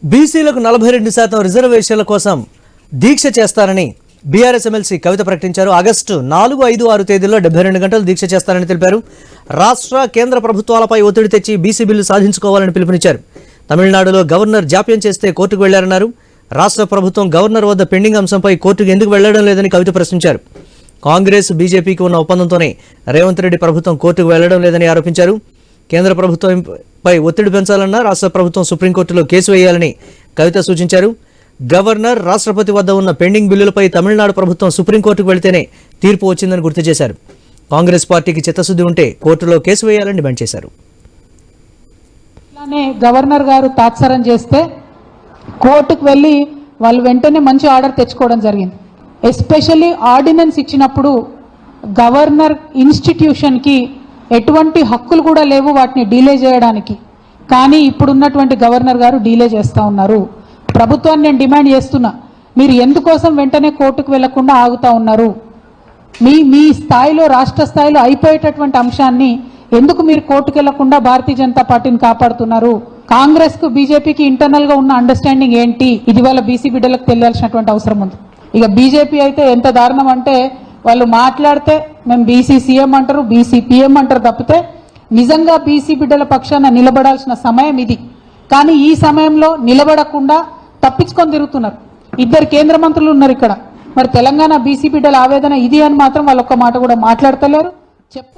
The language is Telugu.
బీసీలకు 42% రిజర్వేషన్ల కోసం దీక్ష చేస్తారని బీఆర్ఎస్ ఎమ్మెల్సీ కవిత ప్రకటించారు. ఆగస్టు 4, 5, 6 తేదీల్లో 72 గంటలు దీక్ష చేస్తారని తెలిపారు. రాష్ట్ర కేంద్ర ప్రభుత్వాలపై ఒత్తిడి తెచ్చి బీసీ బిల్లు సాధించుకోవాలని పిలుపునిచ్చారు. తమిళనాడులో గవర్నర్ జాప్యం చేస్తే కోర్టుకు వెళ్లారన్నారు. రాష్ట్ర ప్రభుత్వం గవర్నర్ వద్ద పెండింగ్ అంశంపై కోర్టుకు ఎందుకు వెళ్లడం లేదని కవిత ప్రశ్నించారు. కాంగ్రెస్ బీజేపీకి ఉన్న ఒప్పందంతోనే రేవంత్ రెడ్డి ప్రభుత్వం కోర్టుకు వెళ్లడం లేదని ఆరోపించారు. కేంద్ర ప్రభుత్వంపై ఒత్తిడి పెంచాలన్నా రాష్ట్ర ప్రభుత్వం సుప్రీంకోర్టులో కేసు వేయాలని కవిత సూచించారు. గవర్నర్, రాష్ట్రపతి వద్ద ఉన్న పెండింగ్ బిల్లులపై తమిళనాడు ప్రభుత్వం సుప్రీంకోర్టుకు వెళితేనే తీర్పు వచ్చిందని గుర్తు చేశారు. కాంగ్రెస్ పార్టీకి చిత్తశుద్ధి ఉంటే కోర్టులో కేసు వేయాలని డిమాండ్ చేశారు. గవర్నర్ గారు తాత్సారం చేస్తే కోర్టుకు వెళ్ళి వాళ్ళు వెంటనే మంచి ఆర్డర్ తెచ్చుకోవడం జరిగింది. ఎస్పెషల్లీ ఆర్డినెన్స్ ఇచ్చినప్పుడు గవర్నర్ ఇన్స్టిట్యూషన్కి ఎటువంటి హక్కులు కూడా లేవు వాటిని డీలే చేయడానికి. కానీ ఇప్పుడున్నటువంటి గవర్నర్ గారు డీలే చేస్తూ ఉన్నారు. ప్రభుత్వాన్ని నేను డిమాండ్ చేస్తున్నా, మీరు ఎందుకోసం వెంటనే కోర్టుకు వెళ్లకుండా ఆగుతూ ఉన్నారు? మీ స్థాయిలో, రాష్ట్ర స్థాయిలో అయిపోయేటటువంటి అంశాన్ని ఎందుకు మీరు కోర్టుకు వెళ్లకుండా భారతీయ జనతా పార్టీని కాపాడుతున్నారు? కాంగ్రెస్ కు బీజేపీకి ఇంటర్నల్ గా ఉన్న అండర్స్టాండింగ్ ఏంటి? ఇది వాళ్ళ బీసీ బిడ్డలకు తెలియాల్సినటువంటి అవసరం ఉంది. ఇక బీజేపీ అయితే ఎంత దారుణం అంటే, వాళ్ళు మాట్లాడితే మేము బీసీ సీఎం అంటారు, బీసీ పీఎం అంటారు తప్పితే నిజంగా బీసీ బిడ్డల పక్షాన నిలబడాల్సిన సమయం ఇది. కానీ ఈ సమయంలో నిలబడకుండా తప్పించుకొని తిరుగుతున్నారు. 2 కేంద్ర మంత్రులు ఉన్నారు ఇక్కడ. మరి తెలంగాణ బీసీ బిడ్డల ఆవేదన ఇది అని మాత్రం వాళ్ళు ఒక్క మాట కూడా మాట్లాడతలేరు. చెప్పు.